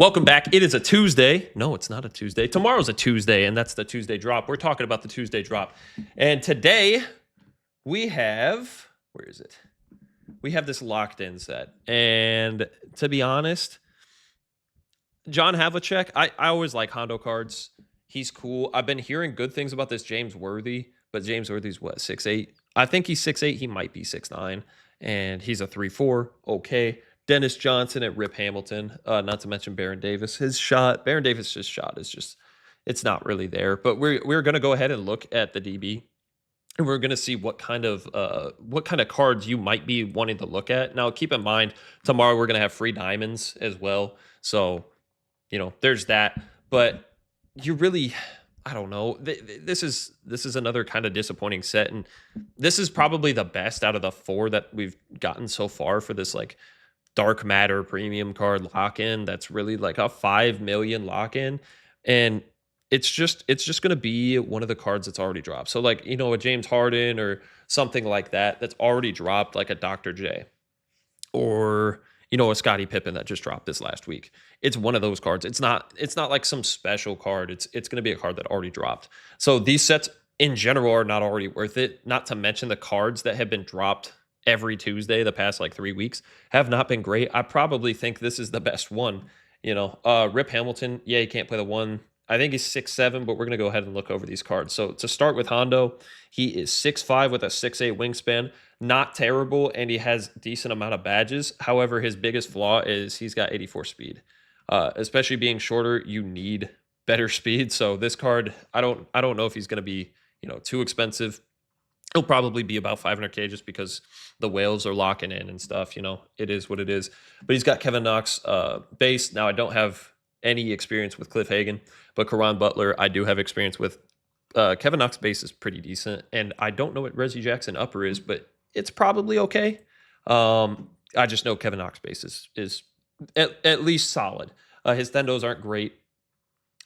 Welcome back. It is a Tuesday. No, it's not a Tuesday. Tomorrow's a Tuesday, and that's the Tuesday drop. We're talking about the Tuesday drop. And today we have, where is it? We have this locked in set. And to be honest, John Havlicek, I always like Hondo cards. He's cool. I've been hearing good things about this James Worthy, but James Worthy's what, 6'8"? I think he's 6'8". He might be 6'9". And he's a 3-4. Okay. Dennis Johnson at Rip Hamilton, not to mention Baron Davis. Baron Davis' shot is just, it's not really there. But we're going to go ahead and look at the DB, and we're going to see what kind of cards you might be wanting to look at. Now, keep in mind, tomorrow we're going to have free diamonds as well. So, there's that. But you really, I don't know. This is another kind of disappointing set, and this is probably the best out of the four that we've gotten so far for this Dark Matter premium card lock-in. That's really like a 5 million lock-in, and it's just going to be one of the cards that's already dropped. So a James Harden or something like that's already dropped, like a Dr. J, or a Scottie Pippen that just dropped this last week. It's one of those cards. It's not like some special card. It's going to be a card that already dropped. So these sets in general are not already worth it. Not to mention the cards that have been dropped every Tuesday the past 3 weeks have not been great. I probably think this is the best one. Rip Hamilton, yeah, he can't play the one. I think he's 6'7", but we're going to go ahead and look over these cards. So to start with Hondo, he is 6'5" with a 6'8" wingspan. Not terrible, and he has decent amount of badges. However, his biggest flaw is he's got 84 speed. Especially being shorter, you need better speed. So this card, I don't know if he's going to be too expensive. It'll probably be about 500K just because the whales are locking in and stuff. It is what it is. But he's got Kevin Knox base. Now, I don't have any experience with Cliff Hagan, but Caron Butler, I do have experience with. Kevin Knox base is pretty decent, and I don't know what Reggie Jackson upper is, but it's probably okay. I just know Kevin Knox base is at least solid. His Thendos aren't great.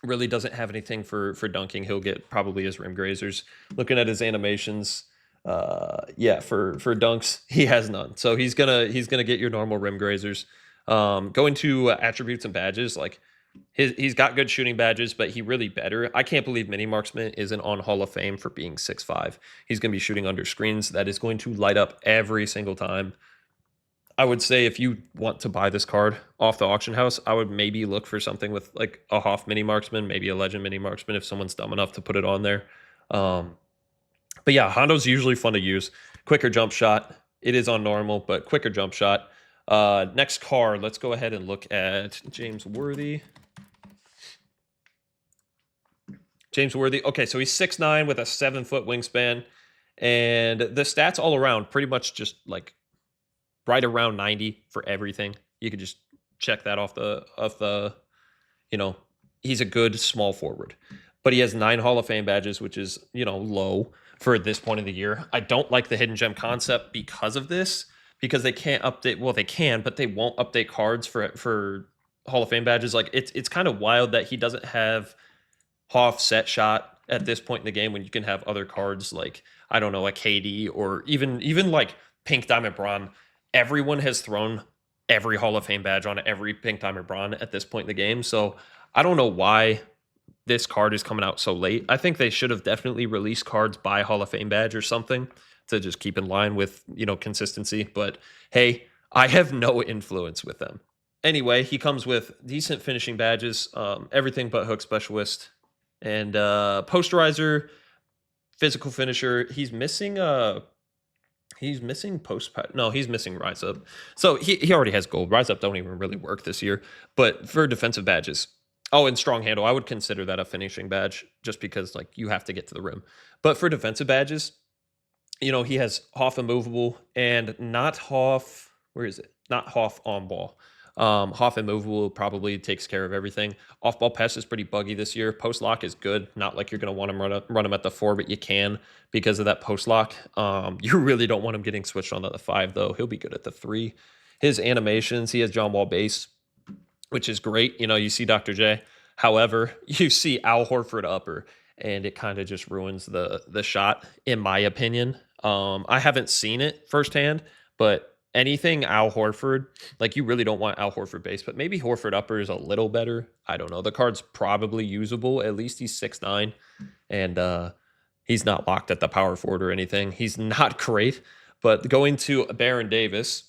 Really doesn't have anything for dunking. He'll get probably his rim grazers. Looking at his animations, for dunks, he has none. So he's gonna get your normal rim grazers. Going to attributes and badges, he's got good shooting badges, but he really better. I can't believe Mini Marksman isn't on Hall of Fame for being 6'5". He's gonna be shooting under screens. That is going to light up every single time. I would say if you want to buy this card off the auction house, I would maybe look for something with a Hoff Mini Marksman, maybe a Legend Mini Marksman if someone's dumb enough to put it on there. But yeah, Hondo's usually fun to use. Quicker jump shot. It is on normal, but quicker jump shot. Next card, let's go ahead and look at James Worthy. James Worthy. Okay, so he's 6'9" with a 7-foot wingspan. And the stats all around pretty much just right around 90 for everything. You could just check that off the he's a good small forward. But he has 9 Hall of Fame badges, which is, low for this point of the year. I don't like the hidden gem concept because of this, because they can't update. Well, they can, but they won't update cards for Hall of Fame badges. It's kind of wild that he doesn't have Hoff set shot at this point in the game when you can have other cards I don't know, a KD or even Pink Diamond Braun. Everyone has thrown every Hall of Fame badge on every Pink Diamond Braun at this point in the game. So I don't know why this card is coming out so late. I think they should have definitely released cards by Hall of Fame badge or something to just keep in line with, consistency. But hey, I have no influence with them. Anyway, he comes with decent finishing badges, everything but hook specialist and posterizer, physical finisher. He's missing post. No, he's missing Rise Up. So he already has gold. Rise Up don't even really work this year. But for defensive badges, and strong handle, I would consider that a finishing badge just because you have to get to the rim. But for defensive badges, he has Hoff immovable and not Hoff. Where is it? Not Hoff on ball. Hoff immovable probably takes care of everything. Off ball pass is pretty buggy this year. Post lock is good. Not like you're going to want him run him at the 4, but you can because of that post lock. You really don't want him getting switched on to the 5 though. He'll be good at the 3. His animations, he has John Wall base, which is great. You see Dr. J. However, you see Al Horford upper, and it kind of just ruins the shot, in my opinion. I haven't seen it firsthand, but anything Al Horford, like you really don't want Al Horford base, but maybe Horford upper is a little better. I don't know. The card's probably usable. At least he's 6'9", and he's not locked at the power forward or anything. He's not great, but going to Baron Davis,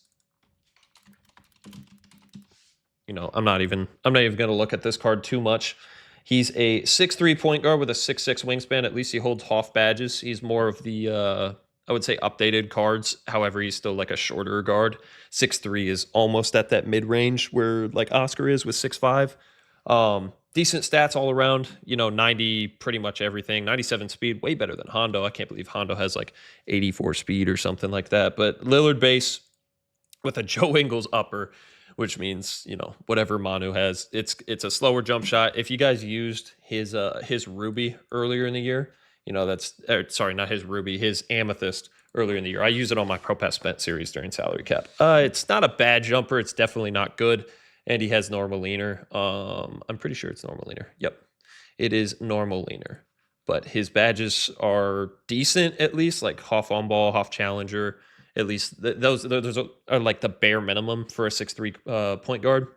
you know, I'm not even going to look at this card too much. He's a 6'3" point guard with a 6'6" wingspan. At least he holds Hoff badges. He's more of the I would say updated cards. However, he's still like a shorter guard. 6'3" is almost at that mid-range where like Oscar is with 6'5". Decent stats all around, you know, 90 pretty much everything. 97 speed, way better than Hondo. I can't believe Hondo has like 84 speed or something like that. But Lillard base with a Joe Ingles upper, which means, you know, whatever Manu has, it's a slower jump shot. If you guys used his Ruby earlier in the year, you know, sorry, not his Ruby, his Amethyst earlier in the year. I use it on my Pro Pass Spent series during salary cap. It's not a bad jumper. It's definitely not good. And he has normal leaner. I'm pretty sure it's normal leaner. Yep, it is normal leaner. But his badges are decent, at least, like Hoff on ball, Hoff challenger. At least those are like the bare minimum for a 6'3" point guard.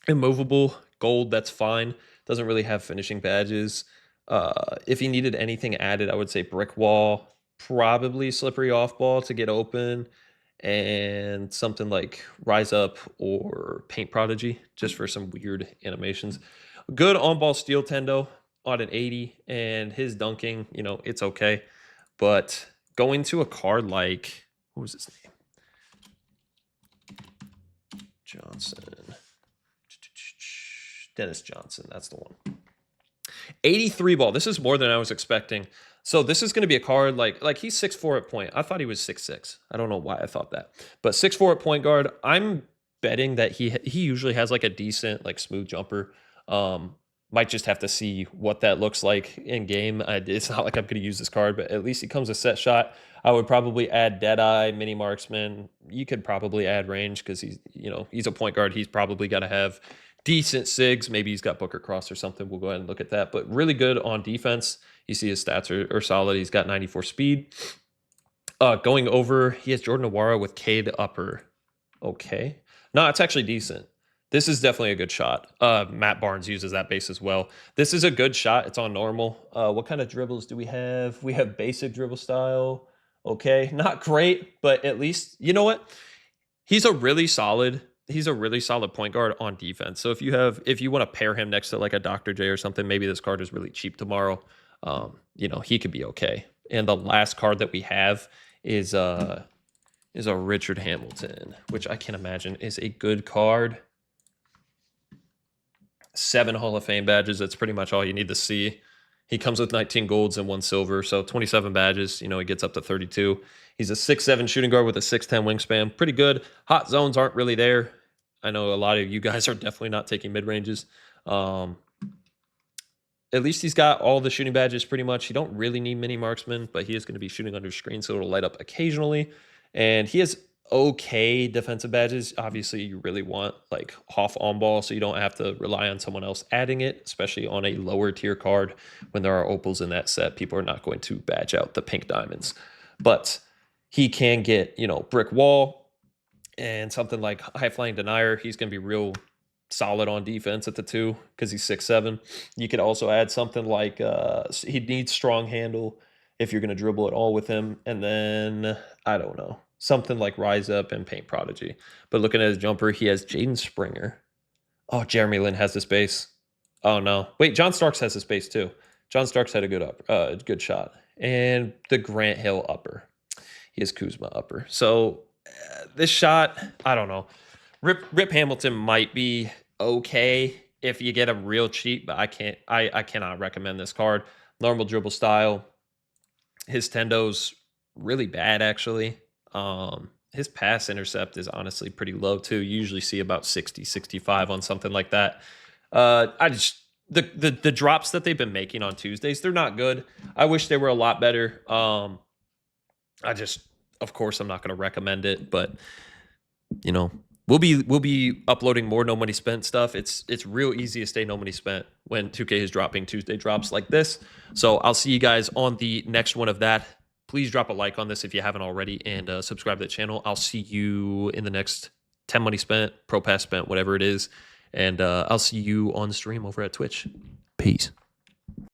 Immovable, gold, that's fine. Doesn't really have finishing badges. If he needed anything added, I would say brick wall, probably slippery off ball to get open, and something like Rise Up or Paint Prodigy, just for some weird animations. Good on-ball steal tendo on an 80, and his dunking, you know, it's okay. But going to a card like, what was his name? Johnson. Dennis Johnson, that's the one. 83 ball. This is more than I was expecting. So this is going to be a card like he's 6'4" at point. I thought he was 6'6". I don't know why I thought that. But 6'4" at point guard. I'm betting that he usually has like a decent like smooth jumper. Might just have to see what that looks like in game. It's not like I'm going to use this card, but at least he comes a set shot. I would probably add Deadeye, Mini Marksman. You could probably add range because he's a point guard. He's probably got to have decent SIGs. Maybe he's got Booker Cross or something. We'll go ahead and look at that. But really good on defense. You see his stats are solid. He's got 94 speed. Going over, he has Jordan Nwora with Cade upper. Okay. No, it's actually decent. This is definitely a good shot. Matt Barnes uses that base as well. This is a good shot. It's on normal. What kind of dribbles do we have? We have basic dribble style. Okay, not great, but at least, you know what? He's a really solid point guard on defense. So if you want to pair him next to like a Dr. J or something, maybe this card is really cheap tomorrow. You know, he could be okay. And the last card that we have is a Richard Hamilton, which I can imagine is a good card. 7 Hall of Fame badges. That's pretty much all you need to see. He comes with 19 golds and 1 silver, so 27 badges. You know, he gets up to 32. He's a 6'7" shooting guard with a 6'10" wingspan. Pretty good. Hot zones aren't really there. I know a lot of you guys are definitely not taking mid-ranges. At least he's got all the shooting badges pretty much. You don't really need Mini Marksman, but he is going to be shooting under screen, so it'll light up occasionally. And he has okay defensive badges. Obviously, you really want like Hoff on ball, so you don't have to rely on someone else adding it, especially on a lower tier card. When there are opals in that set, people are not going to badge out the pink diamonds. But he can get, you know, brick wall and something like high flying denier. He's going to be real solid on defense at the 2 because he's 6'7". You could also add something like he needs strong handle if you're going to dribble at all with him. And then, I don't know, something like Rise Up and Paint Prodigy. But looking at his jumper, he has Jaden Springer. Oh, Jeremy Lin has this base. Oh, no. Wait, John Starks has this base too. John Starks had a good shot. And the Grant Hill upper. He has Kuzma upper. So this shot, I don't know. Rip Hamilton might be okay if you get him real cheap, but I cannot recommend this card. Normal dribble style. His tendo's really bad, actually. His pass intercept is honestly pretty low too. You usually see about 60, 65 on something like that. The drops that they've been making on Tuesdays, they're not good. I wish they were a lot better. Of course, I'm not going to recommend it, but you know, we'll be uploading more No Money Spent stuff. It's real easy to stay No Money Spent when 2K is dropping Tuesday drops like this. So I'll see you guys on the next one of that. please drop a like on this if you haven't already, and subscribe to the channel. I'll see you in the next 10 money spent, pro pass spent, whatever it is. And I'll see you on stream over at Twitch. Peace.